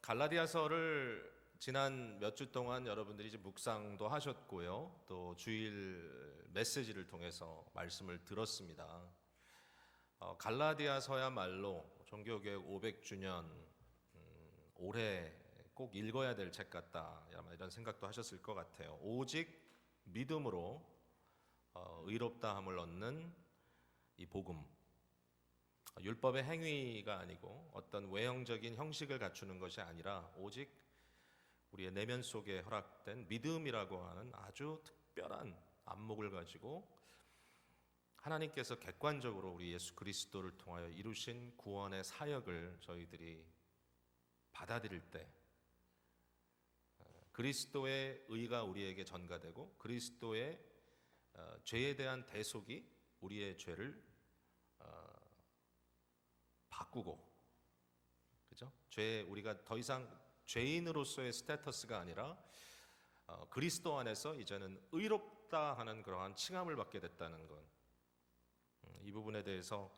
갈라디아서를 지난 몇 주 동안 여러분들이 이제 묵상도 하셨고요. 또 주일 메시지를 통해서 말씀을 들었습니다. 갈라디아서야말로 종교개혁 500주년 올해 꼭 읽어야 될 책 같다, 이런 생각도 하셨을 것 같아요. 오직 믿음으로 의롭다함을 얻는 이 복음, 율법의 행위가 아니고 어떤 외형적인 형식을 갖추는 것이 아니라 오직 우리의 내면 속에 허락된 믿음이라고 하는 아주 특별한 안목을 가지고 하나님께서 객관적으로 우리 예수 그리스도를 통하여 이루신 구원의 사역을 저희들이 받아들일 때 그리스도의 의가 우리에게 전가되고 그리스도의 죄에 대한 대속이 우리의 죄를 바꾸고, 그죠? 우리가 더 이상 죄인으로서의 스테터스가 아니라 그리스도 안에서 이제는 의롭다 하는 그러한 칭함을 받게 됐다는 것. 이 부분에 대해서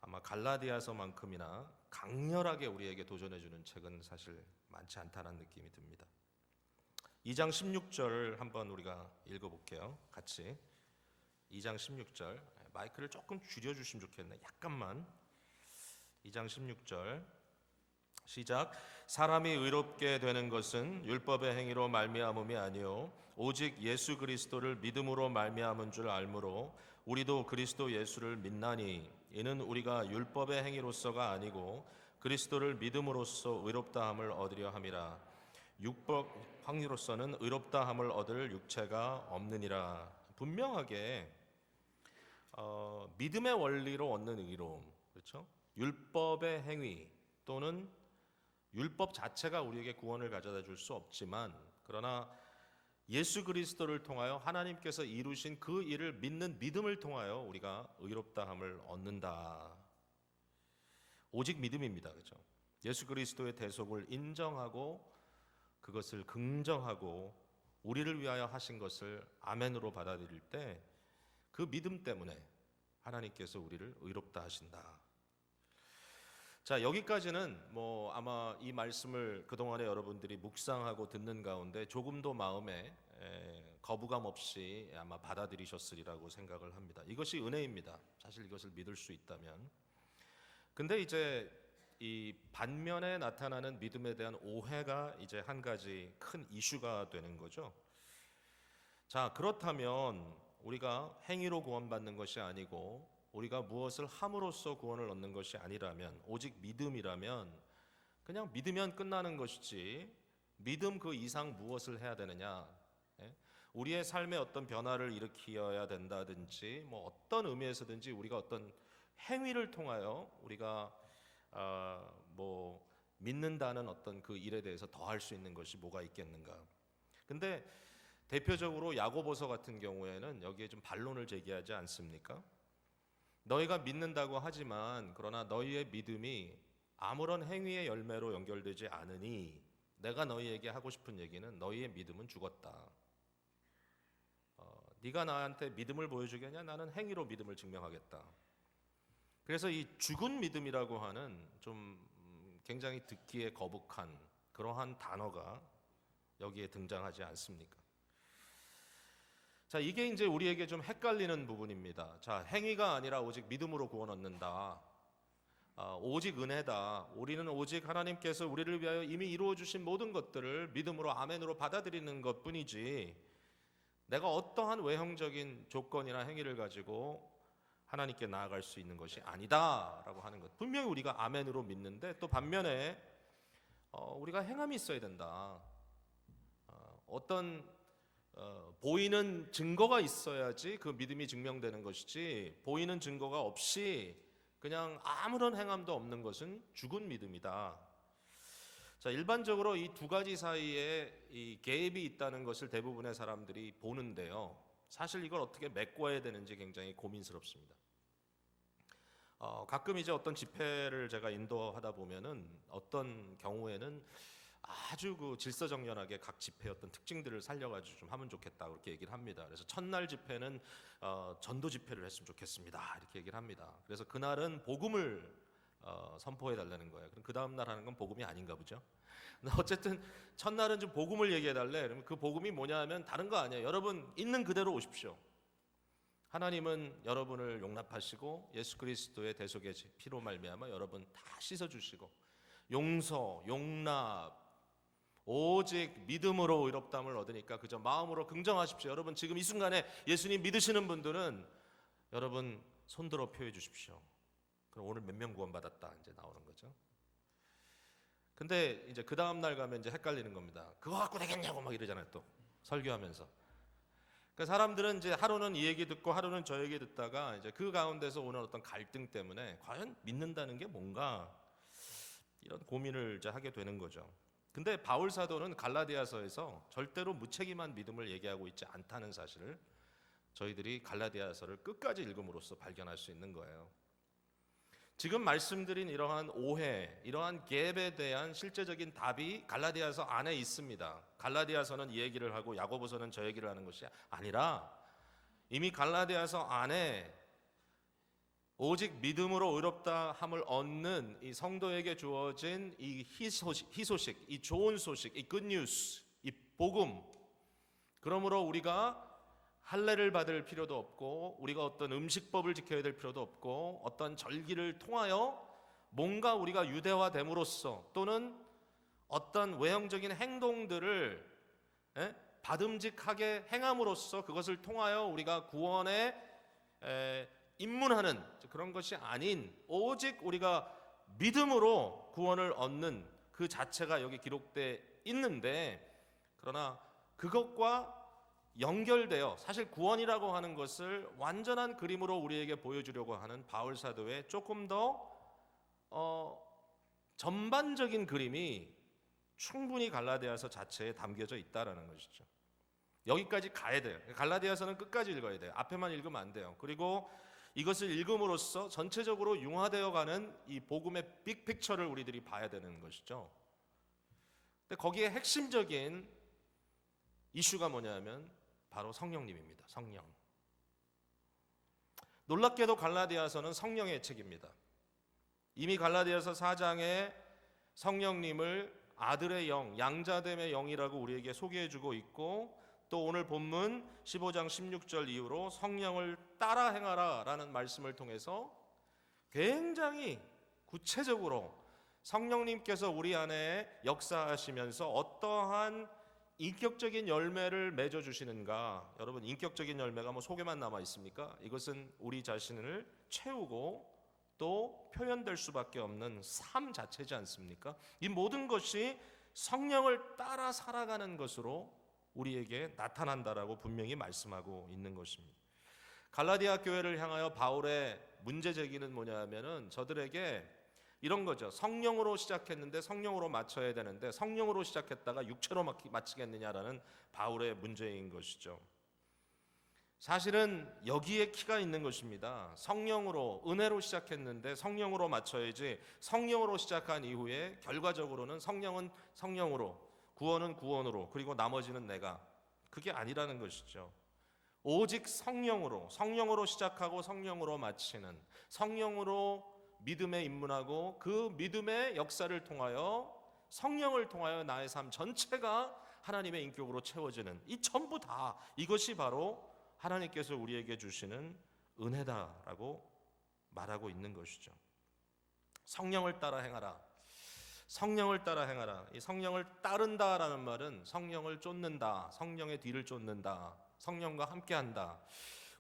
아마 갈라디아서만큼이나 강렬하게 우리에게 도전해주는 책은 사실 많지 않다는 느낌이 듭니다. 2장 16절 한번 우리가 읽어볼게요. 같이 2장 16절, 마이크를 조금 줄여주시면 좋겠네. 약간만. 2장 16절 시작. 사람이 의롭게 되는 것은 율법의 행위로 말미암음이 아니요 오직 예수 그리스도를 믿음으로 말미암은 줄 알므로 우리도 그리스도 예수를 믿나니 이는 우리가 율법의 행위로서가 아니고 그리스도를 믿음으로써 의롭다함을 얻으려 함이라. 율법 행위로서는 의롭다함을 얻을 육체가 없느니라. 분명하게 믿음의 원리로 얻는 의로움, 그렇죠? 율법의 행위 또는 율법 자체가 우리에게 구원을 가져다 줄 수 없지만, 그러나 예수 그리스도를 통하여 하나님께서 이루신 그 일을 믿는 믿음을 통하여 우리가 의롭다함을 얻는다. 오직 믿음입니다, 그렇죠? 예수 그리스도의 대속을 인정하고 그것을 긍정하고 우리를 위하여 하신 것을 아멘으로 받아들일 때 그 믿음 때문에 하나님께서 우리를 의롭다 하신다. 자, 여기까지는 아마 이 말씀을 그동안에 여러분들이 묵상하고 듣는 가운데 조금도 마음에 거부감 없이 아마 받아들이셨으리라고 생각을 합니다. 이것이 은혜입니다. 사실 이것을 믿을 수 있다면. 근데 이제 이 반면에 나타나는 믿음에 대한 오해가 이제 한 가지 큰 이슈가 되는 거죠. 자, 그렇다면 우리가 행위로 구원받는 것이 아니고 우리가 무엇을 함으로써 구원을 얻는 것이 아니라면, 오직 믿음이라면 그냥 믿으면 끝나는 것이지 믿음 그 이상 무엇을 해야 되느냐, 우리의 삶에 어떤 변화를 일으켜야 된다든지 어떤 의미에서든지 우리가 어떤 행위를 통하여 우리가 믿는다는 어떤 그 일에 대해서 더 할 수 있는 것이 뭐가 있겠는가. 근데 대표적으로 야고보서 같은 경우에는 여기에 좀 반론을 제기하지 않습니까? 너희가 믿는다고 하지만 그러나 너희의 믿음이 아무런 행위의 열매로 연결되지 않으니 내가 너희에게 하고 싶은 얘기는 너희의 믿음은 죽었다. 네가 나한테 믿음을 보여주겠냐? 나는 행위로 믿음을 증명하겠다. 그래서 이 죽은 믿음이라고 하는 좀 굉장히 듣기에 거북한 그러한 단어가 여기에 등장하지 않습니까? 자, 이게 이제 우리에게 좀 헷갈리는 부분입니다. 자, 행위가 아니라 오직 믿음으로 구원 얻는다. 오직 은혜다. 우리는 오직 하나님께서 우리를 위하여 이미 이루어 주신 모든 것들을 믿음으로 아멘으로 받아들이는 것뿐이지 내가 어떠한 외형적인 조건이나 행위를 가지고 하나님께 나아갈 수 있는 것이 아니다라고 하는 것. 분명히 우리가 아멘으로 믿는데 또 반면에 우리가 행함이 있어야 된다. 어떤 보이는 증거가 있어야지 그 믿음이 증명되는 것이지 보이는 증거가 없이 그냥 아무런 행함도 없는 것은 죽은 믿음이다. 자, 일반적으로 이 두 가지 사이에 이 갭이 있다는 것을 대부분의 사람들이 보는데요. 사실 이걸 어떻게 메꿔야 되는지 굉장히 고민스럽습니다. 가끔 이제 어떤 집회를 제가 인도하다 보면은 어떤 경우에는 아주 그 질서정연하게 각 집회의 어떤 특징들을 살려가지고 좀 하면 좋겠다 그렇게 얘기를 합니다. 그래서 첫날 집회는 전도 집회를 했으면 좋겠습니다 이렇게 얘기를 합니다. 그래서 그날은 복음을 선포해 달라는 거예요. 그럼 그 다음 날 하는 건 복음이 아닌가 보죠. 근데 어쨌든 첫날은 좀 복음을 얘기해 달래. 그러면 그 복음이 뭐냐 하면 다른 거 아니에요. 여러분 있는 그대로 오십시오. 하나님은 여러분을 용납하시고 예수 그리스도의 대속의 피로 말미암아 여러분 다 씻어 주시고 용서, 용납, 오직 믿음으로 의롭다함을 얻으니까 그저 마음으로 긍정하십시오. 여러분 지금 이 순간에 예수님 믿으시는 분들은 여러분 손들어 표해 주십시오. 그럼 오늘 몇 명 구원받았다 이제 나오는 거죠. 근데 이제 그 다음 날 가면 이제 헷갈리는 겁니다. 그거 갖고 되겠냐고 막 이러잖아요. 또 설교하면서. 그러니까 사람들은 이제 하루는 이 얘기 듣고 하루는 저 얘기 듣다가 이제 그 가운데서 오는 어떤 갈등 때문에 과연 믿는다는 게 뭔가 이런 고민을 이제 하게 되는 거죠. 근데 바울 사도는 갈라디아서에서 절대로 무책임한 믿음을 얘기하고 있지 않다는 사실을 저희들이 갈라디아서를 끝까지 읽음으로써 발견할 수 있는 거예요. 지금 말씀드린 이러한 오해, 이러한 갭에 대한 실제적인 답이 갈라디아서 안에 있습니다. 갈라디아서는 이 얘기를 하고 야고보서는 저 얘기를 하는 것이 아니라 이미 갈라디아서 안에 오직 믿음으로 의롭다 함을 얻는 이 성도에게 주어진 이 희소식, 이 좋은 소식, 이 굿뉴스, 이 복음. 그러므로 우리가 할례를 받을 필요도 없고 우리가 어떤 음식법을 지켜야 될 필요도 없고 어떤 절기를 통하여 뭔가 우리가 유대화됨으로써 또는 어떤 외형적인 행동들을 받음직하게 행함으로써 그것을 통하여 우리가 구원에 입문하는 그런 것이 아닌 오직 우리가 믿음으로 구원을 얻는 그 자체가 여기 기록되어 있는데 그러나 그것과 연결되어 사실 구원이라고 하는 것을 완전한 그림으로 우리에게 보여주려고 하는 바울 사도의 조금 더 전반적인 그림이 충분히 갈라디아서 자체에 담겨져 있다라는 것이죠. 여기까지 가야 돼요. 갈라디아서는 끝까지 읽어야 돼요. 앞에만 읽으면 안 돼요. 그리고 이것을 읽음으로써 전체적으로 융화되어 가는 이 복음의 빅픽처를 우리들이 봐야 되는 것이죠. 근데 거기에 핵심적인 이슈가 뭐냐면 바로 성령님입니다. 성령. 놀랍게도 갈라디아서는 성령의 책입니다. 이미 갈라디아서 4장에 성령님을 아들의 영, 양자됨의 영이라고 우리에게 소개해주고 있고 또 오늘 본문 15장 16절 이후로 성령을 따라 행하라 라는 말씀을 통해서 굉장히 구체적으로 성령님께서 우리 안에 역사하시면서 어떠한 인격적인 열매를 맺어주시는가. 여러분 인격적인 열매가 뭐 속에만 남아 있습니까? 이것은 우리 자신을 채우고 또 표현될 수밖에 없는 삶 자체지 않습니까? 이 모든 것이 성령을 따라 살아가는 것으로 우리에게 나타난다라고 분명히 말씀하고 있는 것입니다. 갈라디아 교회를 향하여 바울의 문제 제기는 뭐냐면은 저들에게 이런 거죠. 성령으로 시작했는데 성령으로 마쳐야 되는데 성령으로 시작했다가 육체로 마치겠느냐라는 바울의 문제인 것이죠. 사실은 여기에 키가 있는 것입니다. 성령으로 은혜로 시작했는데 성령으로 마쳐야지 성령으로 시작한 이후에 결과적으로는 성령은 성령으로 구원은 구원으로 그리고 나머지는 내가 그게 아니라는 것이죠. 오직 성령으로 시작하고 성령으로 마치는 성령으로 믿음에 입문하고 그 믿음의 역사를 통하여 성령을 통하여 나의 삶 전체가 하나님의 인격으로 채워지는 이 전부 다 이것이 바로 하나님께서 우리에게 주시는 은혜다라고 말하고 있는 것이죠. 성령을 따라 행하라. 성령을 따라 행하라. 이 성령을 따른다라는 말은 성령을 쫓는다. 성령의 뒤를 쫓는다. 성령과 함께한다.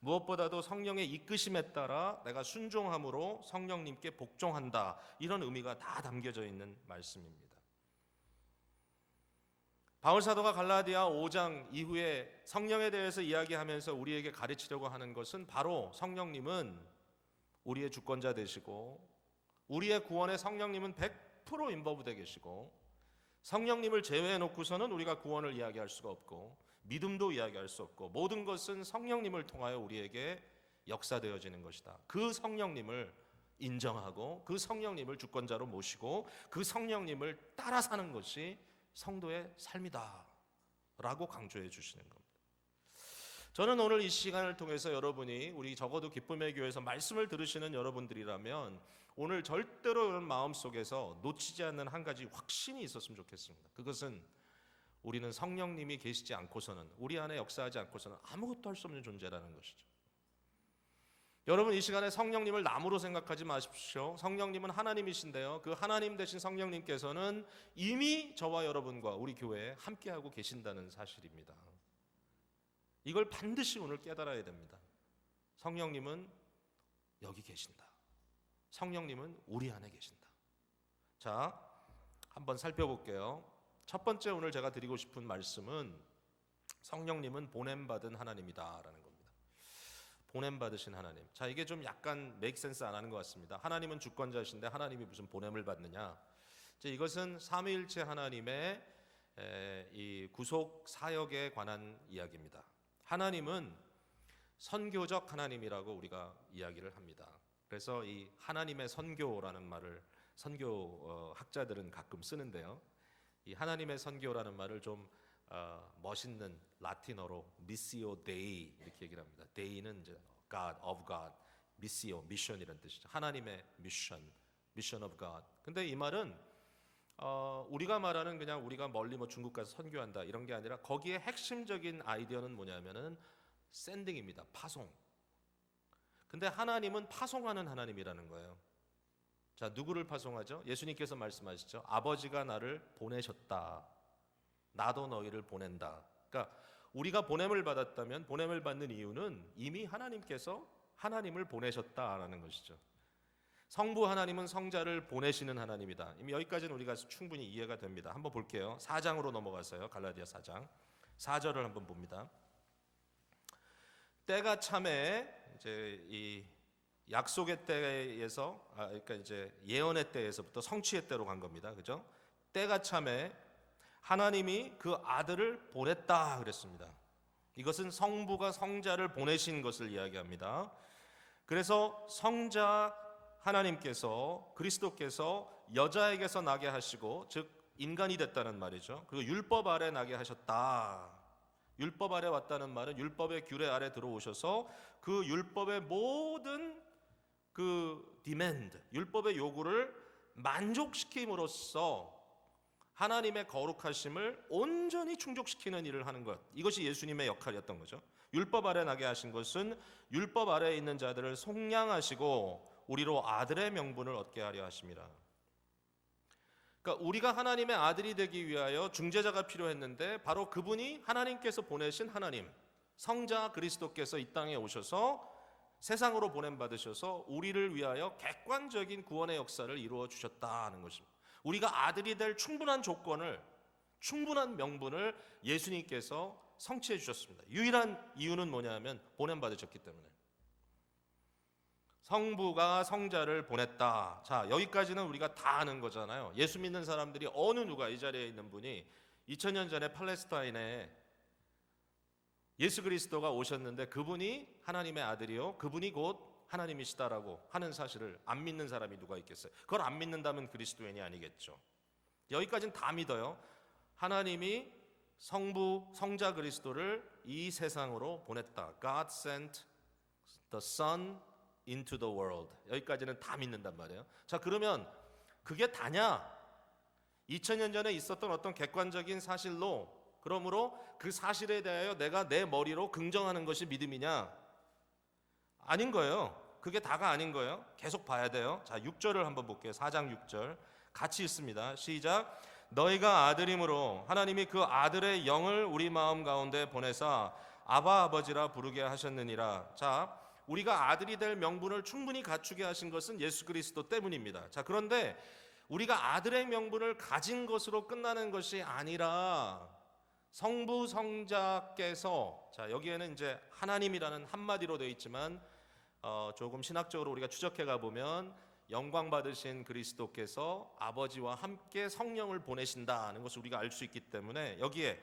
무엇보다도 성령의 이끄심에 따라 내가 순종함으로 성령님께 복종한다. 이런 의미가 다 담겨져 있는 말씀입니다. 바울 사도가 갈라디아 5장 이후에 성령에 대해서 이야기하면서 우리에게 가르치려고 하는 것은 바로 성령님은 우리의 주권자 되시고 우리의 구원에 성령님은 100% 인버브되어 계시고 성령님을 제외해 놓고서는 우리가 구원을 이야기할 수가 없고 믿음도 이야기할 수 없고 모든 것은 성령님을 통하여 우리에게 역사되어지는 것이다. 그 성령님을 인정하고 그 성령님을 주권자로 모시고 그 성령님을 따라 사는 것이 성도의 삶이다 라고 강조해 주시는 겁니다. 저는 오늘 이 시간을 통해서 여러분이 우리 적어도 기쁨의 교회에서 말씀을 들으시는 여러분들이라면 오늘 절대로 이런 마음속에서 놓치지 않는 한 가지 확신이 있었으면 좋겠습니다. 그것은 우리는 성령님이 계시지 않고서는, 우리 안에 역사하지 않고서는 아무것도 할 수 없는 존재라는 것이죠. 여러분, 이 시간에 성령님을 나무로 생각하지 마십시오. 성령님은 하나님이신데요, 그 하나님 되신 성령님께서는 이미 저와 여러분과 우리 교회에 함께하고 계신다는 사실입니다. 이걸 반드시 오늘 깨달아야 됩니다. 성령님은 여기 계신다. 성령님은 우리 안에 계신다. 자, 한번 살펴볼게요. 첫 번째 오늘 제가 드리고 싶은 말씀은 성령님은 보냄받은 하나님이다라는 겁니다. 보냄받으신 하나님. 자, 이게 좀 약간 make sense 안 하는 것 같습니다. 하나님은 주권자이신데 하나님이 무슨 보냄을 받느냐. 이것은 삼위일체 하나님의 이 구속 사역에 관한 이야기입니다. 하나님은 선교적 하나님이라고 우리가 이야기를 합니다. 그래서 이 하나님의 선교라는 말을 선교 학자들은 가끔 쓰는데요, 이 하나님의 선교라는 말을 좀 멋있는 라틴어로 미시오 데이 이렇게 얘기를 합니다. 데이는 이제 God of God, 미시오 미션이라는 뜻이죠. 하나님의 미션, 미션 of God. 근데 이 말은 우리가 말하는 그냥 우리가 멀리 뭐 중국 가서 선교한다 이런 게 아니라 거기에 핵심적인 아이디어는 뭐냐면은 샌딩입니다. 파송. 근데 하나님은 파송하는 하나님이라는 거예요. 자, 누구를 파송하죠? 예수님께서 말씀하시죠. 아버지가 나를 보내셨다. 나도 너희를 보낸다. 그러니까 우리가 보냄을 받았다면 보냄을 받는 이유는 이미 하나님께서 하나님을 보내셨다라는 것이죠. 성부 하나님은 성자를 보내시는 하나님이다. 이미 여기까지는 우리가 충분히 이해가 됩니다. 한번 볼게요. 4장으로 넘어가서요. 갈라디아 4장 4절을 한번 봅니다. 때가 참에 이제 이 약속의 때에서 그러니까 이제 예언의 때에서부터 성취의 때로 간 겁니다. 그죠? 때가 참에 하나님이 그 아들을 보냈다 그랬습니다. 이것은 성부가 성자를 보내신 것을 이야기합니다. 그래서 성자 하나님께서 그리스도께서 여자에게서 나게 하시고 즉 인간이 됐다는 말이죠. 그리고 율법 아래 나게 하셨다. 율법 아래 왔다는 말은 율법의 규례 아래 들어오셔서 그 율법의 모든 그 디맨드, 율법의 요구를 만족시킴으로써 하나님의 거룩하심을 온전히 충족시키는 일을 하는 것, 이것이 예수님의 역할이었던 거죠. 율법 아래 나게 하신 것은 율법 아래에 있는 자들을 속량하시고 우리로 아들의 명분을 얻게 하려 하심이라. 그러니까 우리가 하나님의 아들이 되기 위하여 중재자가 필요했는데 바로 그분이 하나님께서 보내신 하나님, 성자 그리스도께서 이 땅에 오셔서 세상으로 보냄받으셔서 우리를 위하여 객관적인 구원의 역사를 이루어 주셨다는 것입니다. 우리가 아들이 될 충분한 조건을, 충분한 명분을 예수님께서 성취해 주셨습니다. 유일한 이유는 뭐냐면 보냄받으셨기 때문에. 성부가 성자를 보냈다. 자, 여기까지는 우리가 다 아는 거잖아요. 예수 믿는 사람들이 어느 누가 이 자리에 있는 분이 2000년 전에 팔레스타인에 예수 그리스도가 오셨는데 그분이 하나님의 아들이요, 그분이 곧 하나님이시다라고 하는 사실을 안 믿는 사람이 누가 있겠어요? 그걸 안 믿는다면 그리스도인이 아니겠죠. 여기까지는 다 믿어요. 하나님이 성부, 성자 그리스도를 이 세상으로 보냈다. God sent the Son into the world. 여기까지는 다 믿는단 말이에요. 자, 그러면 그게 다냐? 2000년 전에 있었던 어떤 객관적인 사실로, 그러므로 그 사실에 대하여 내가 내 머리로 긍정하는 것이 믿음이냐? 아닌 거예요. 그게 다가 아닌 거예요. 계속 봐야 돼요. 자, 6절을 한번 볼게요. 4장 6절 같이 읽습니다. 시작. 너희가 아들이므로 하나님이 그 아들의 영을 우리 마음 가운데 보내사 아바 아버지라 부르게 하셨느니라. 자, 우리가 아들이 될 명분을 충분히 갖추게 하신 것은 예수 그리스도 때문입니다. 자, 그런데 우리가 아들의 명분을 가진 것으로 끝나는 것이 아니라 성부 성자께서, 자, 여기에는 이제 하나님이라는 한마디로 되어 있지만 조금 신학적으로 우리가 추적해 가 보면 영광 받으신 그리스도께서 아버지와 함께 성령을 보내신다는 것을 우리가 알 수 있기 때문에 여기에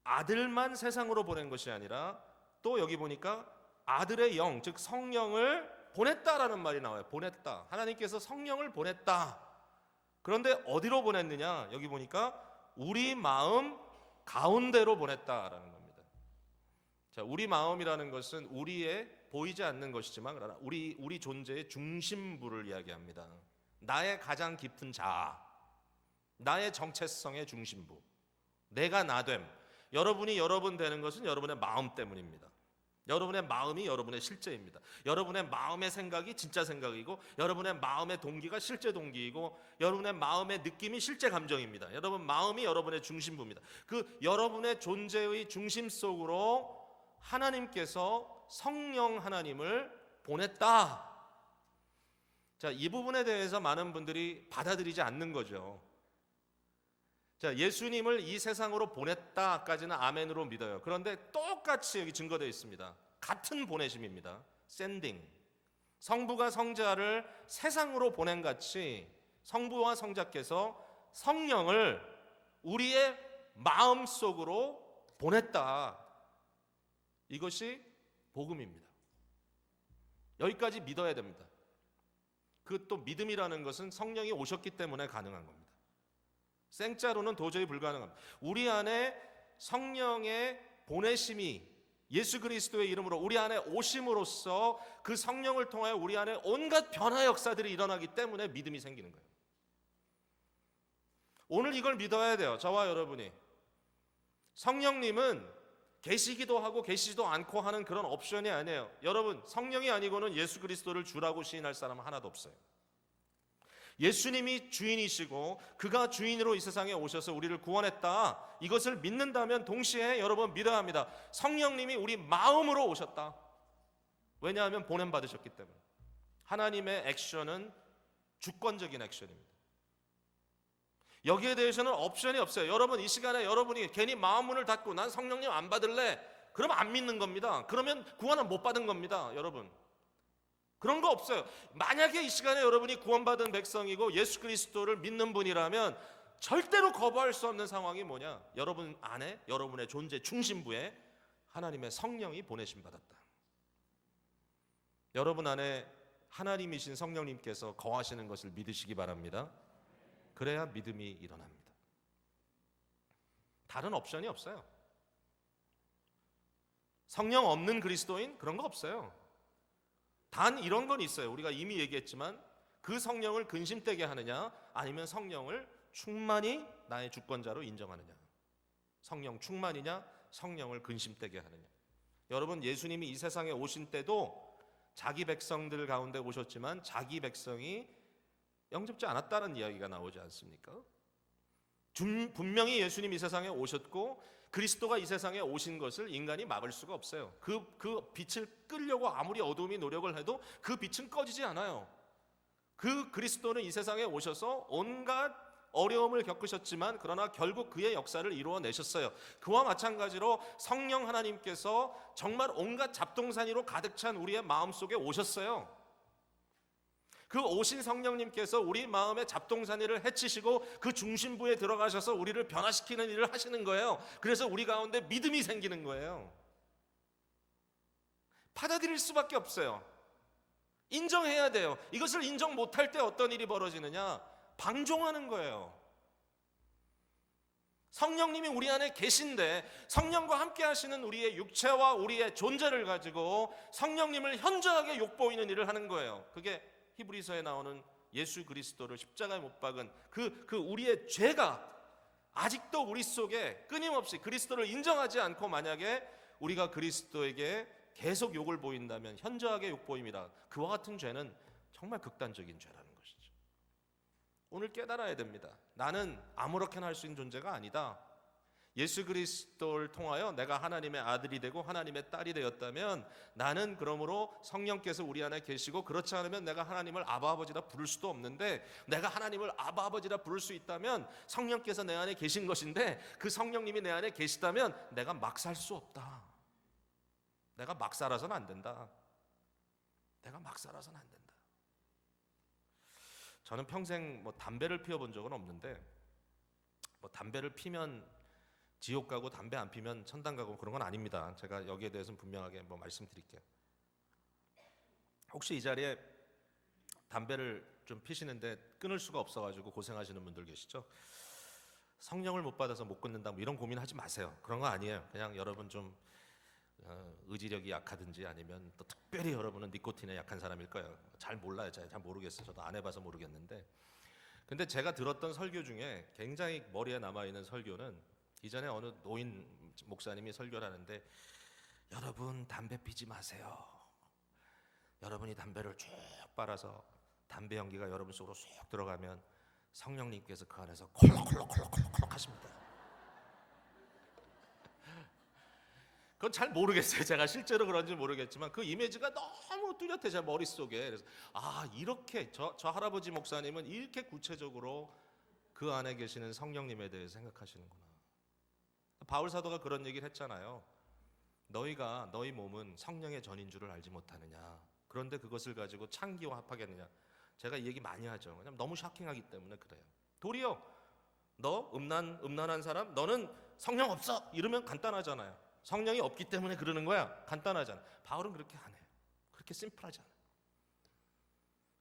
아들만 세상으로 보낸 것이 아니라 또 여기 보니까 아들의 영, 즉 성령을 보냈다라는 말이 나와요. 보냈다. 하나님께서 성령을 보냈다. 그런데 어디로 보냈느냐? 여기 보니까 우리 마음 가운데로 보냈다라는 겁니다. 자, 우리 마음이라는 것은 우리의 보이지 않는 것이지만 그러나 우리 존재의 중심부를 이야기합니다. 나의 가장 깊은 자아, 나의 정체성의 중심부, 내가 나됨. 여러분이 여러분 되는 것은 여러분의 마음 때문입니다. 여러분의 마음이 여러분의 실제입니다. 여러분의 마음의 생각이 진짜 생각이고, 여러분의 마음의 동기가 실제 동기이고, 여러분의 마음의 느낌이 실제 감정입니다. 여러분 마음이 여러분의 중심부입니다. 그 여러분의 존재의 중심 속으로 하나님께서 성령 하나님을 보냈다. 자, 이 부분에 대해서 많은 분들이 받아들이지 않는 거죠. 자, 예수님을 이 세상으로 보냈다까지는 아멘으로 믿어요. 그런데 똑같이 여기 증거되어 있습니다. 같은 보내심입니다. sending. 성부가 성자를 세상으로 보낸 같이 성부와 성자께서 성령을 우리의 마음속으로 보냈다. 이것이 복음입니다. 여기까지 믿어야 됩니다. 그 또 믿음이라는 것은 성령이 오셨기 때문에 가능한 겁니다. 생짜로는 도저히 불가능합니다. 우리 안에 성령의 보내심이 예수 그리스도의 이름으로 우리 안에 오심으로써 그 성령을 통하여 우리 안에 온갖 변화 역사들이 일어나기 때문에 믿음이 생기는 거예요. 오늘 이걸 믿어야 돼요. 저와 여러분이. 성령님은 계시기도 하고 계시지도 않고 하는 그런 옵션이 아니에요. 여러분, 성령이 아니고는 예수 그리스도를 주라고 시인할 사람은 하나도 없어요. 예수님이 주인이시고 그가 주인으로 이 세상에 오셔서 우리를 구원했다. 이것을 믿는다면 동시에 여러분 믿어야 합니다. 성령님이 우리 마음으로 오셨다. 왜냐하면 보냄받으셨기 때문에. 하나님의 액션은 주권적인 액션입니다. 여기에 대해서는 옵션이 없어요. 여러분 이 시간에 여러분이 괜히 마음 문을 닫고 난 성령님 안 받을래, 그러면 안 믿는 겁니다. 그러면 구원을 못 받은 겁니다. 여러분 그런 거 없어요. 만약에 이 시간에 여러분이 구원받은 백성이고 예수 그리스도를 믿는 분이라면 절대로 거부할 수 없는 상황이 뭐냐? 여러분 안에, 여러분의 존재 중심부에 하나님의 성령이 보내심 받았다. 여러분 안에 하나님이신 성령님께서 거하시는 것을 믿으시기 바랍니다. 그래야 믿음이 일어납니다. 다른 옵션이 없어요. 성령 없는 그리스도인? 그런 거 없어요. 단 이런 건 있어요. 우리가 이미 얘기했지만 그 성령을 근심되게 하느냐, 아니면 성령을 충만히 나의 주권자로 인정하느냐. 성령 충만이냐, 성령을 근심되게 하느냐. 여러분 예수님이 이 세상에 오신 때도 자기 백성들 가운데 오셨지만 자기 백성이 영접지 않았다는 이야기가 나오지 않습니까? 분명히 예수님 이 세상에 오셨고 그리스도가 이 세상에 오신 것을 인간이 막을 수가 없어요. 그 빛을 끄려고 아무리 어둠이 노력을 해도 그 빛은 꺼지지 않아요. 그 그리스도는 이 세상에 오셔서 온갖 어려움을 겪으셨지만 그러나 결국 그의 역사를 이루어내셨어요. 그와 마찬가지로 성령 하나님께서 정말 온갖 잡동사니로 가득 찬 우리의 마음속에 오셨어요. 그 오신 성령님께서 우리 마음의 잡동사니를 해치시고 그 중심부에 들어가셔서 우리를 변화시키는 일을 하시는 거예요. 그래서 우리 가운데 믿음이 생기는 거예요. 받아들일 수밖에 없어요. 인정해야 돼요. 이것을 인정 못할 때 어떤 일이 벌어지느냐? 방종하는 거예요. 성령님이 우리 안에 계신데 성령과 함께 하시는 우리의 육체와 우리의 존재를 가지고 성령님을 현저하게 욕보이는 일을 하는 거예요. 그게 히브리서에 나오는 예수 그리스도를 십자가에 못 박은 그 우리의 죄가 아직도 우리 속에 끊임없이 그리스도를 인정하지 않고 만약에 우리가 그리스도에게 계속 욕을 보인다면 현저하게 욕보임이라. 그와 같은 죄는 정말 극단적인 죄라는 것이죠. 오늘 깨달아야 됩니다. 나는 아무렇게나 할 수 있는 존재가 아니다. 예수 그리스도를 통하여 내가 하나님의 아들이 되고 하나님의 딸이 되었다면 나는 그러므로 성령께서 우리 안에 계시고 그렇지 않으면 내가 하나님을 아바 아버지라 부를 수도 없는데 내가 하나님을 아바 아버지라 부를 수 있다면 성령께서 내 안에 계신 것인데 그 성령님이 내 안에 계시다면 내가 막 살 수 없다. 내가 막 살아서는 안 된다. 내가 막 살아서는 안 된다. 저는 평생 담배를 피워본 적은 없는데 담배를 피면 지옥 가고 담배 안 피면 천당 가고 그런 건 아닙니다. 제가 여기에 대해서는 분명하게 말씀드릴게요. 혹시 이 자리에 담배를 좀 피시는데 끊을 수가 없어가지고 고생하시는 분들 계시죠? 성령을 못 받아서 못 끊는다 이런 고민하지 마세요. 그런 거 아니에요. 그냥 여러분 좀 의지력이 약하든지 아니면 또 특별히 여러분은 니코틴에 약한 사람일 거예요. 잘 몰라요. 잘 모르겠어요. 저도 안 해봐서 모르겠는데. 근데 제가 들었던 설교 중에 굉장히 머리에 남아있는 설교는 이전에 어느 노인 목사님이 설교를 하는데, 여러분 담배 피지 마세요. 여러분이 담배를 쭉 빨아서 담배 연기가 여러분 속으로 쏙 들어가면 성령님께서 그 안에서 콜록콜록콜록콜록 하십니다. 그건 잘 모르겠어요. 제가 실제로 그런지 모르겠지만 그 이미지가 너무 뚜렷해 제 머릿속에. 그래서 이렇게 저 할아버지 목사님은 이렇게 구체적으로 그 안에 계시는 성령님에 대해 생각하시는구나. 바울 사도가 그런 얘기를 했잖아요. 너희 몸은 성령의 전인 줄을 알지 못하느냐. 그런데 그것을 가지고 창기와 합하겠느냐. 제가 이 얘기 많이 하죠. 왜냐면 너무 샤킹하기 때문에 그래요. 도리어 너 음란한 사람, 너는 성령 없어 이러면 간단하잖아요. 성령이 없기 때문에 그러는 거야. 간단하잖아. 바울은 그렇게 안 해요. 그렇게 심플하지 않아요.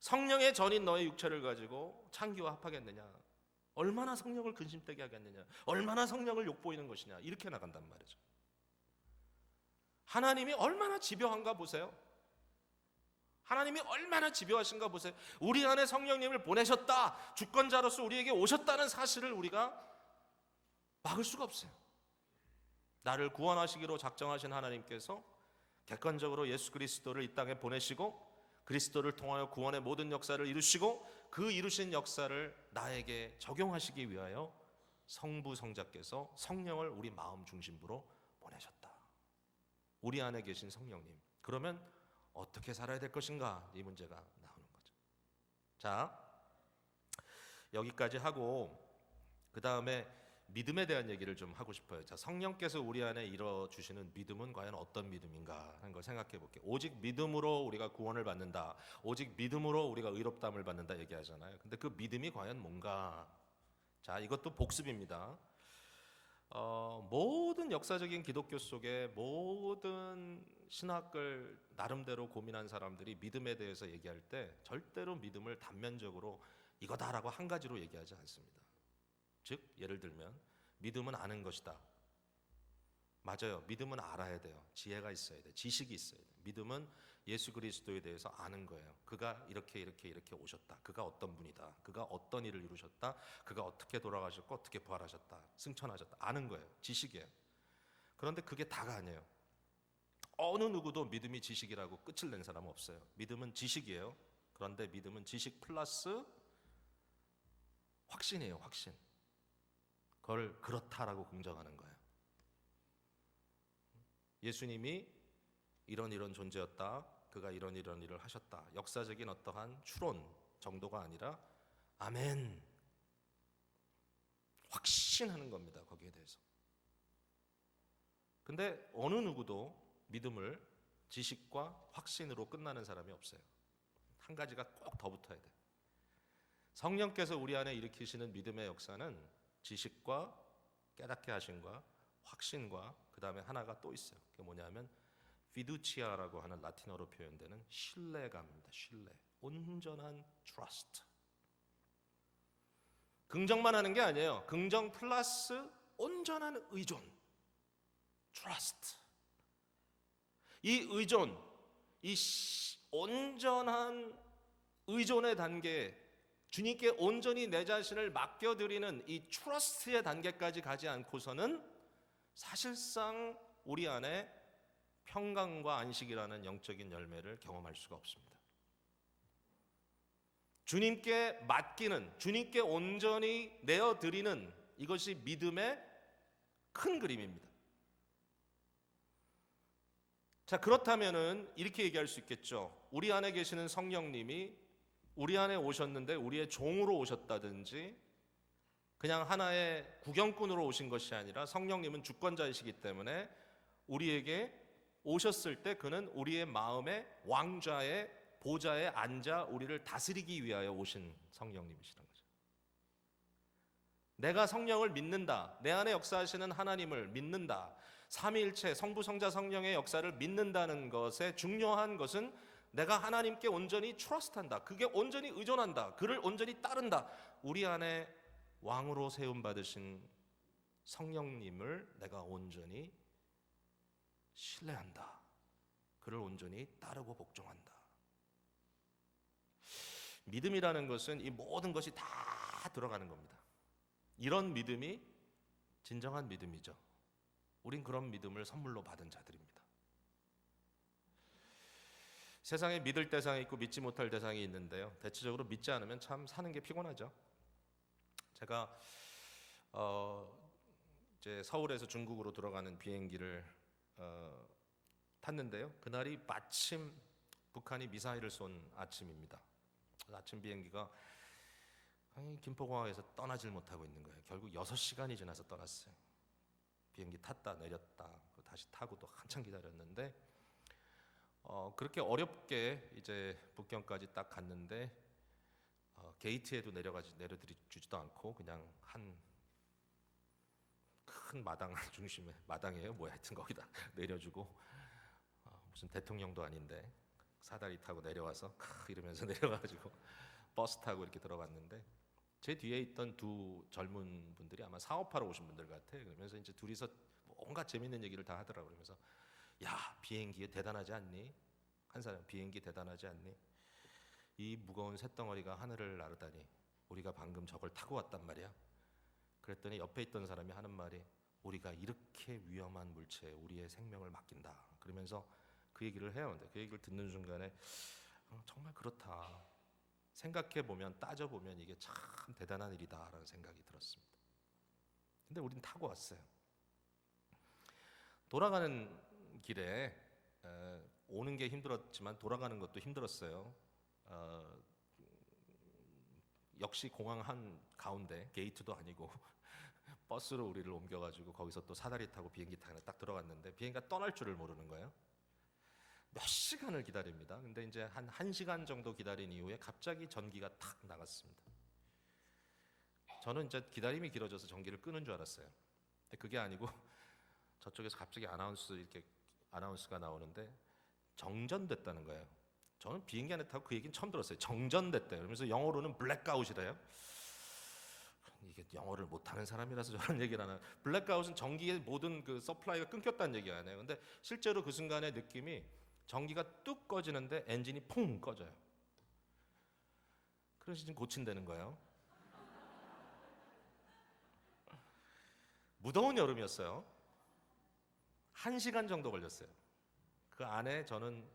성령의 전인 너의 육체를 가지고 창기와 합하겠느냐. 얼마나 성령을 근심되게 하겠느냐. 얼마나 성령을 욕보이는 것이냐. 이렇게 나간단 말이죠. 하나님이 얼마나 집요한가 보세요. 하나님이 얼마나 집요하신가 보세요. 우리 안에 성령님을 보내셨다. 주권자로서 우리에게 오셨다는 사실을 우리가 막을 수가 없어요. 나를 구원하시기로 작정하신 하나님께서 객관적으로 예수 그리스도를 이 땅에 보내시고 그리스도를 통하여 구원의 모든 역사를 이루시고 그 이루신 역사를 나에게 적용하시기 위하여 성부 성자께서 성령을 우리 마음 중심부로 보내셨다. 우리 안에 계신 성령님. 그러면 어떻게 살아야 될 것인가? 이 문제가 나오는 거죠. 자, 여기까지 하고 그 다음에 믿음에 대한 얘기를 좀 하고 싶어요. 자, 성령께서 우리 안에 이뤄주시는 믿음은 과연 어떤 믿음인가 하는 걸 생각해 볼게요. 오직 믿음으로 우리가 구원을 받는다. 오직 믿음으로 우리가 의롭다함을 받는다 얘기하잖아요. 근데 그 믿음이 과연 뭔가? 자, 이것도 복습입니다. 모든 역사적인 기독교 속에 모든 신학을 나름대로 고민한 사람들이 믿음에 대해서 얘기할 때 절대로 믿음을 단면적으로 이거다라고 한 가지로 얘기하지 않습니다. 즉 예를 들면 믿음은 아는 것이다. 맞아요. 믿음은 알아야 돼요. 지혜가 있어야 돼. 지식이 있어야 돼. 믿음은 예수 그리스도에 대해서 아는 거예요. 그가 이렇게 오셨다. 그가 어떤 분이다. 그가 어떤 일을 이루셨다. 그가 어떻게 돌아가셨고 어떻게 부활하셨다. 승천하셨다. 아는 거예요. 지식이에요. 그런데 그게 다가 아니에요. 어느 누구도 믿음이 지식이라고 끝을 낸 사람은 없어요. 믿음은 지식이에요. 그런데 믿음은 지식 플러스 확신이에요. 확신. 그걸 그렇다라고 긍정하는 거예요. 예수님이 이런 존재였다. 그가 이런 일을 하셨다. 역사적인 어떠한 추론 정도가 아니라 아멘. 확신하는 겁니다. 거기에 대해서. 근데 어느 누구도 믿음을 지식과 확신으로 끝나는 사람이 없어요. 한 가지가 꼭 더 붙어야 돼. 성령께서 우리 안에 일으키시는 믿음의 역사는 지식과 깨닫게 하심과 확신과 그 다음에 하나가 또 있어요. 그게 뭐냐면 피두치아라고 하는 라틴어로 표현되는 신뢰감입니다. 신뢰. 온전한 trust. 긍정만 하는 게 아니에요. 긍정 플러스 온전한 의존. trust. 이 의존, 온전한 의존의 단계, 주님께 온전히 내 자신을 맡겨드리는 이 트러스트의 단계까지 가지 않고서는 사실상 우리 안에 평강과 안식이라는 영적인 열매를 경험할 수가 없습니다. 주님께 맡기는, 주님께 온전히 내어드리는 이것이 믿음의 큰 그림입니다. 자, 그렇다면은 이렇게 얘기할 수 있겠죠. 우리 안에 계시는 성령님이 우리 안에 오셨는데 우리의 종으로 오셨다든지 그냥 하나의 구경꾼으로 오신 것이 아니라 성령님은 주권자이시기 때문에 우리에게 오셨을 때 그는 우리의 마음의 왕좌의 보좌에 앉아 우리를 다스리기 위하여 오신 성령님이시라는 거죠. 내가 성령을 믿는다. 내 안에 역사하시는 하나님을 믿는다. 삼위일체 성부 성자 성령의 역사를 믿는다는 것의 중요한 것은 내가 하나님께 온전히 트러스트한다. 그게 온전히 의존한다. 그를 온전히 따른다. 우리 안에 왕으로 세움 받으신 성령님을 내가 온전히 신뢰한다. 그를 온전히 따르고 복종한다. 믿음이라는 것은 이 모든 것이 다 들어가는 겁니다. 이런 믿음이 진정한 믿음이죠. 우린 그런 믿음을 선물로 받은 자들입니다. 세상에 믿을 대상이 있고 믿지 못할 대상이 있는데요. 대체적으로 믿지 않으면 참 사는 게 피곤하죠. 제가 이제 서울에서 중국으로 들어가는 비행기를 탔는데요. 그날이 마침 북한이 미사일을 쏜 아침입니다. 아침 비행기가 김포공항에서 떠나질 못하고 있는 거예요. 결국 6시간이 지나서 떠났어요. 비행기 탔다 내렸다 다시 타고 또 한참 기다렸는데 그렇게 어렵게 이제 북경까지 딱 갔는데 게이트에도 내려주지도 않고 그냥 한 큰 마당 중심에 마당이에요. 뭐야 하여튼 거기다 내려주고 무슨 대통령도 아닌데 사다리 타고 내려와서 이러면서 내려가지고 버스 타고 이렇게 들어갔는데 제 뒤에 있던 두 젊은 분들이 아마 사업하러 오신 분들 같아. 그러면서 이제 둘이서 온갖 재밌는 얘기를 다 하더라고요. 그러면서 야 비행기 대단하지 않니? 한 사람 비행기 대단하지 않니? 이 무거운 쇳덩어리가 하늘을 나르다니 우리가 방금 저걸 타고 왔단 말이야. 그랬더니 옆에 있던 사람이 하는 말이 우리가 이렇게 위험한 물체에 우리의 생명을 맡긴다. 그러면서 그 얘기를 해요. 근데 그 얘기를 듣는 순간에 정말 그렇다. 생각해보면 따져보면 이게 참 대단한 일이다라는 생각이 들었습니다. 근데 우린 타고 왔어요. 돌아가는 길에 오는 게 힘들었지만 돌아가는 것도 힘들었어요. 역시 공항 한 가운데 게이트도 아니고 버스로 우리를 옮겨가지고 거기서 또 사다리 타고 비행기 타고 딱 들어갔는데 비행기가 떠날 줄을 모르는 거예요. 몇 시간을 기다립니다. 근데 이제 한 1시간 정도 기다린 이후에 갑자기 전기가 탁 나갔습니다. 저는 이제 기다림이 길어져서 전기를 끄는 줄 알았어요. 근데 그게 아니고 저쪽에서 갑자기 아나운스가 나오는데 정전됐다는 거예요. 저는 비행기 안에 타고 그 얘기는 처음 들었어요. 정전됐대요. 그러면서 영어로는 블랙아웃이래요. 이게 영어를 못하는 사람이라서 저런 얘기를 하나. 블랙아웃은 전기의 모든 그 서플라이가 끊겼다는 얘기 아니에요. 근데 실제로 그 순간의 느낌이 전기가 뚝 꺼지는데 엔진이 퐁 꺼져요. 그래서 지금 고친다는 거예요. 무더운 여름이었어요. 1시간 정도 걸렸어요. 그 안에 저는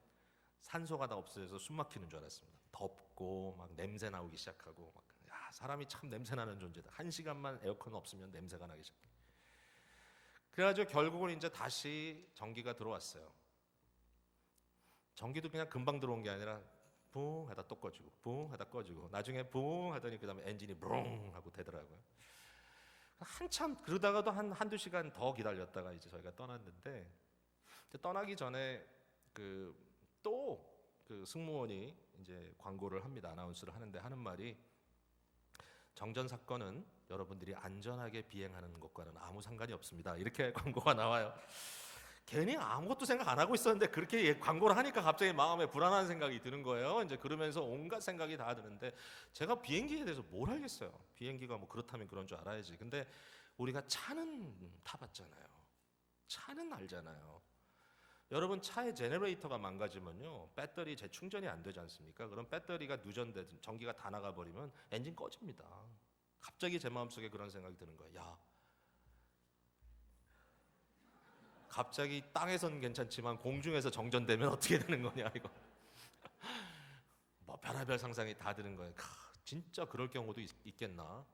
산소가 다 없어져서 숨 막히는 줄 알았습니다. 덥고 막 냄새 나오기 시작하고 막, 야, 사람이 참 냄새 나는 존재다. 1시간만 에어컨 없으면 냄새가 나기 시작해. 그래가지고 결국은 이제 다시 전기가 들어왔어요. 전기도 그냥 금방 들어온 게 아니라 붕 하다 또 꺼지고 붕 하다 꺼지고 나중에 붕 하더니 그 다음에 엔진이 브롱 하고 되더라고요. 한참 그러다가도 한두 시간 더 기다렸다가 이제 저희가 떠났는데 떠나기 전에 또 그 승무원이 이제 광고를 합니다. 아나운스를 하는데 하는 말이 정전 사건은 여러분들이 안전하게 비행하는 것과는 아무 상관이 없습니다. 이렇게 광고가 나와요. 괜히 아무것도 생각 안 하고 있었는데 그렇게 광고를 하니까 갑자기 마음에 불안한 생각이 드는 거예요. 이제 그러면서 온갖 생각이 다 드는데 제가 비행기에 대해서 뭘 알겠어요. 비행기가 뭐 그렇다면 그런 줄 알아야지. 근데 우리가 차는 타봤잖아요. 차는 알잖아요. 여러분 차의 제너레이터가 망가지면요 배터리 재충전이 안 되지 않습니까? 그럼 배터리가 누전되든 전기가 다 나가버리면 엔진 꺼집니다. 갑자기 제 마음속에 그런 생각이 드는 거예요. 야, 갑자기 땅에선 괜찮지만 공중에서 정전되면 어떻게 되는 거냐 이거. 뭐 별의별 상상이 다 드는 거예요. 진짜 그럴 경우도 있겠나?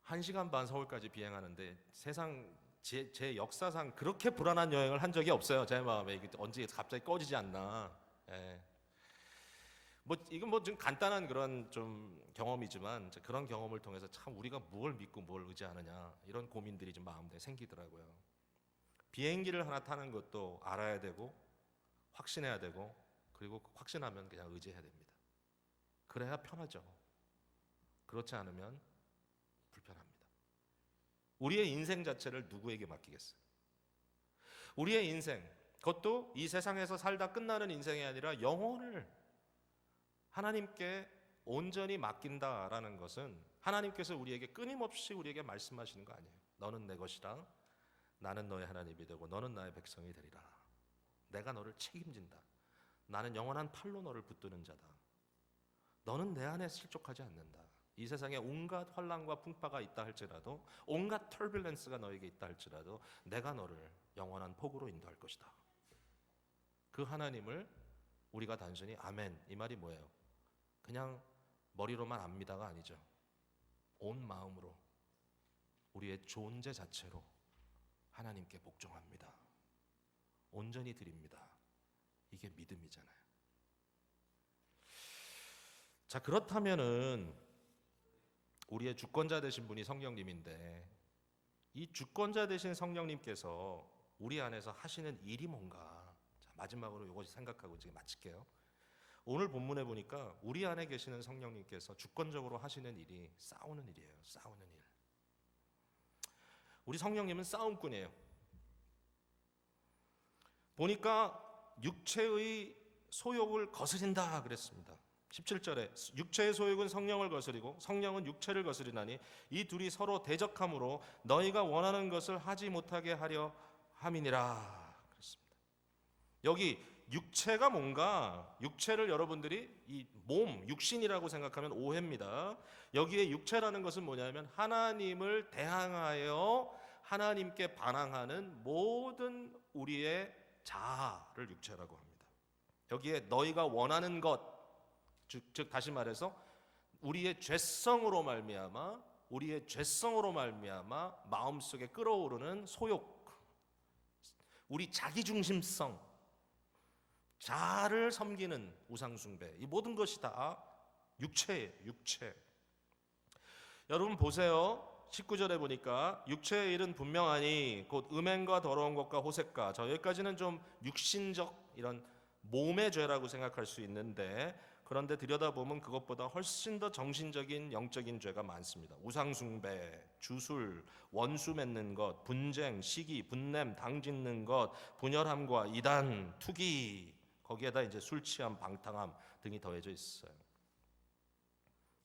1시간 반 서울까지 비행하는데 세상 제 역사상 그렇게 불안한 여행을 한 적이 없어요. 제 마음에 이게 언제 갑자기 꺼지지 않나. 예. 뭐 이건 뭐 좀 간단한 그런 좀 경험이지만 그런 경험을 통해서 참 우리가 뭘 믿고 뭘 의지하느냐 이런 고민들이 좀 마음에 생기더라고요. 비행기를 하나 타는 것도 알아야 되고 확신해야 되고 그리고 확신하면 그냥 의지해야 됩니다. 그래야 편하죠. 그렇지 않으면 불편합니다. 우리의 인생 자체를 누구에게 맡기겠어요? 우리의 인생, 그것도 이 세상에서 살다 끝나는 인생이 아니라 영혼을 하나님께 온전히 맡긴다라는 것은 하나님께서 우리에게 끊임없이 우리에게 말씀하시는 거 아니에요. 너는 내 것이라 나는 너의 하나님이 되고 너는 나의 백성이 되리라. 내가 너를 책임진다. 나는 영원한 팔로 너를 붙드는 자다. 너는 내 안에 실족하지 않는다. 이 세상에 온갖 환난과 풍파가 있다 할지라도, 온갖 터뷸런스가 너에게 있다 할지라도 내가 너를 영원한 복으로 인도할 것이다. 그 하나님을 우리가 단순히 아멘 이 말이 뭐예요? 그냥 머리로만 압니다가 아니죠. 온 마음으로 우리의 존재 자체로 하나님께 복종합니다. 온전히 드립니다. 이게 믿음이잖아요. 자, 그렇다면은 우리의 주권자 되신 분이 성령님인데, 이 주권자 되신 성령님께서 우리 안에서 하시는 일이 뭔가? 자, 마지막으로 이것을 생각하고 이제 마칠게요. 오늘 본문에 보니까 우리 안에 계시는 성령님께서 주권적으로 하시는 일이 싸우는 일이에요. 싸우는 일. 우리 성령님은 싸움꾼이에요. 보니까 육체의 소욕을 거스린다 그랬습니다. 17절에 육체의 소욕은 성령을 거스리고 성령은 육체를 거스리나니 이 둘이 서로 대적함으로 너희가 원하는 것을 하지 못하게 하려 함이니라 그랬습니다. 여기 육체가 뭔가, 육체를 여러분들이 이 몸, 육신이라고 생각하면 오해입니다. 여기에 육체라는 것은 뭐냐면 하나님을 대항하여 하나님께 반항하는 모든 우리의 자아를 육체라고 합니다. 여기에 너희가 원하는 것, 즉 다시 말해서 우리의 죄성으로 말미암아 마음속에 끌어오르는 소욕, 우리 자기중심성, 자아를 섬기는 우상숭배, 이 모든 것이 다 육체예요. 육체. 여러분 보세요. 19절에 보니까 육체의 일은 분명하니 곧 음행과 더러운 것과 호색과, 여기까지는 좀 육신적 이런 몸의 죄라고 생각할 수 있는데, 그런데 들여다보면 그것보다 훨씬 더 정신적인 영적인 죄가 많습니다. 우상숭배, 주술, 원수 맺는 것, 분쟁, 시기, 분냄, 당짓는 것, 분열함과 이단, 투기, 거기에다 이제 술 취함, 방탕함 등이 더해져 있어요.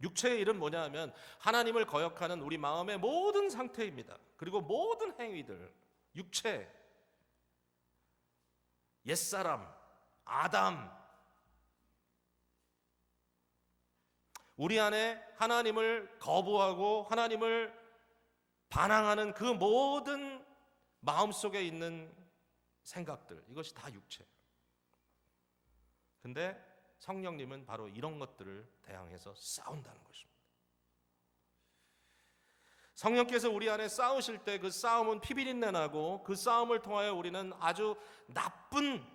육체의 일은 뭐냐 하면 하나님을 거역하는 우리 마음의 모든 상태입니다. 그리고 모든 행위들, 육체, 옛사람, 아담, 우리 안에 하나님을 거부하고 하나님을 반항하는 그 모든 마음속에 있는 생각들, 이것이 다 육체. 근데 성령님은 바로 이런 것들을 대항해서 싸운다는 것입니다. 성령께서 우리 안에 싸우실 때 그 싸움은 피비린내 나고, 그 싸움을 통하여 우리는 아주 나쁜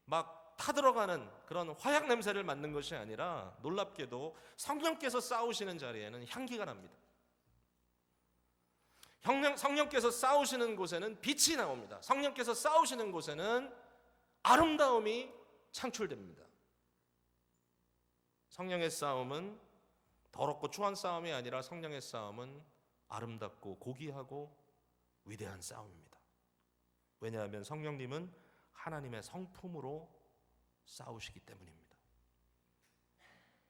막 타들어가는 그런 화약 냄새를 맡는 것이 아니라, 놀랍게도 성령께서 싸우시는 자리에는 향기가 납니다. 성령께서 싸우시는 곳에는 빛이 나옵니다. 성령께서 싸우시는 곳에는 아름다움이 창출됩니다. 성령의 싸움은 더럽고 추한 싸움이 아니라 성령의 싸움은 아름답고 고귀하고 위대한 싸움입니다. 왜냐하면 성령님은 하나님의 성품으로 싸우시기 때문입니다.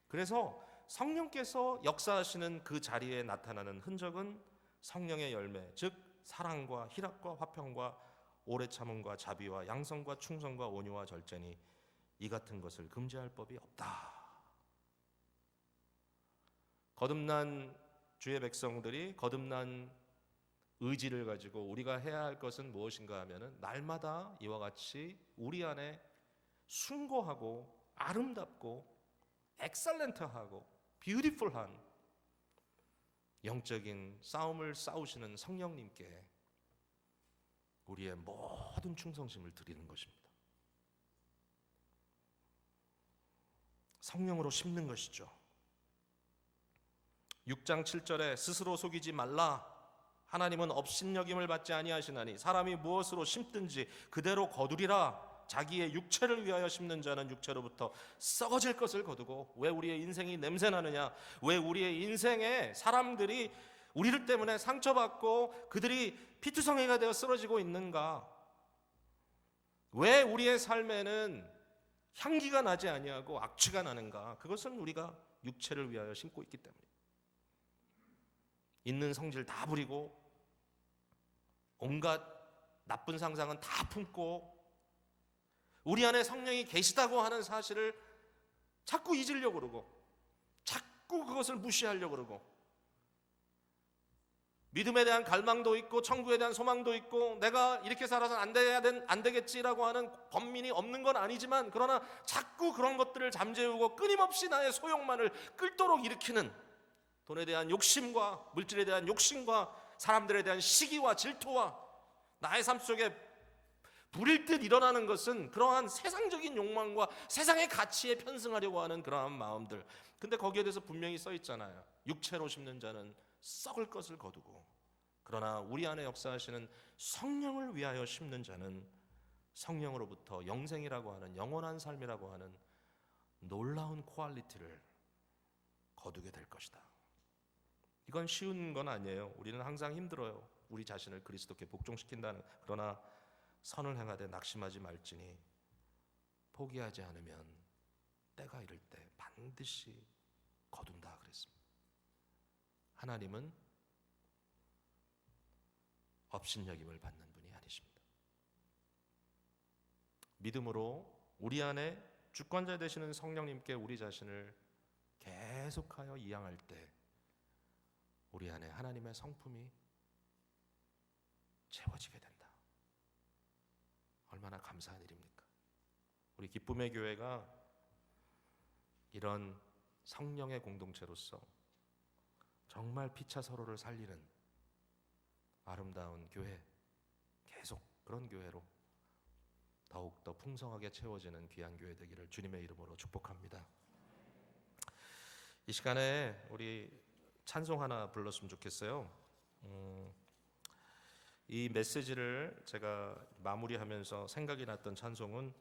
그래서 성령께서 역사하시는 그 자리에 나타나는 흔적은 성령의 열매, 즉 사랑과 희락과 화평과 오래 참음과 자비와 양성과 충성과 온유와 절제니 이 같은 것을 금지할 법이 없다. 거듭난 주의 백성들이 거듭난 의지를 가지고 우리가 해야 할 것은 무엇인가 하면은 날마다 이와 같이 우리 안에 숭고하고 아름답고 엑셀런트하고 뷰티풀한 영적인 싸움을 싸우시는 성령님께 우리의 모든 충성심을 드리는 것입니다. 성령으로 심는 것이죠. 6장 7절에 스스로 속이지 말라. 하나님은 업신여김을 받지 아니하시나니 사람이 무엇으로 심든지 그대로 거두리라. 자기의 육체를 위하여 심는 자는 육체로부터 썩어질 것을 거두고. 왜 우리의 인생이 냄새나느냐? 왜 우리의 인생에 사람들이 우리를 때문에 상처받고 그들이 피투성이가 되어 쓰러지고 있는가? 왜 우리의 삶에는 향기가 나지 아니하고 악취가 나는가? 그것은 우리가 육체를 위하여 심고 있기 때문입니다. 있는 성질 다 부리고 온갖 나쁜 상상은 다 품고 우리 안에 성령이 계시다고 하는 사실을 자꾸 잊으려고 그러고 자꾸 그것을 무시하려고 그러고 믿음에 대한 갈망도 있고 천국에 대한 소망도 있고 내가 이렇게 살아서는 안 되겠지라고 하는 번민이 없는 건 아니지만 그러나 자꾸 그런 것들을 잠재우고 끊임없이 나의 소욕만을 끓도록 일으키는 돈에 대한 욕심과 물질에 대한 욕심과 사람들에 대한 시기와 질투와 나의 삶 속에 불일 듯 일어나는 것은 그러한 세상적인 욕망과 세상의 가치에 편승하려고 하는 그러한 마음들. 근데 거기에 대해서 분명히 써 있잖아요. 육체로 심는 자는 썩을 것을 거두고 그러나 우리 안에 역사하시는 성령을 위하여 심는 자는 성령으로부터 영생이라고 하는 영원한 삶이라고 하는 놀라운 퀄리티를 거두게 될 것이다. 이건 쉬운 건 아니에요. 우리는 항상 힘들어요. 우리 자신을 그리스도께 복종시킨다는. 그러나 선을 행하되 낙심하지 말지니 포기하지 않으면 때가 이를 때 반드시 거둔다 그랬습니다. 하나님은 업신여김을 받는 분이 아니십니다. 믿음으로 우리 안에 주권자 되시는 성령님께 우리 자신을 계속하여 이양할 때 우리 안에 하나님의 성품이 채워지게 된다. 얼마나 감사한 일입니까? 우리 기쁨의 교회가 이런 성령의 공동체로서 정말 피차 서로를 살리는 아름다운 교회, 계속 그런 교회로 더욱더 풍성하게 채워지는 귀한 교회 되기를 주님의 이름으로 축복합니다. 이 시간에 우리 찬송 하나 불렀으면 좋겠어요. 이 메시지를 제가 마무리하면서 생각이 났던 찬송은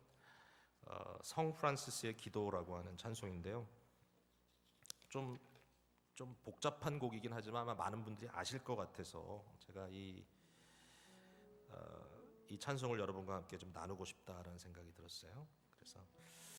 성 프란시스의 기도라고 하는 찬송인데요. 좀 복잡한 곡이긴 하지만 아마 많은 분들이 아실 것 같아서 제가 이 찬송을 여러분과 함께 좀 나누고 싶다라는 생각이 들었어요. 그래서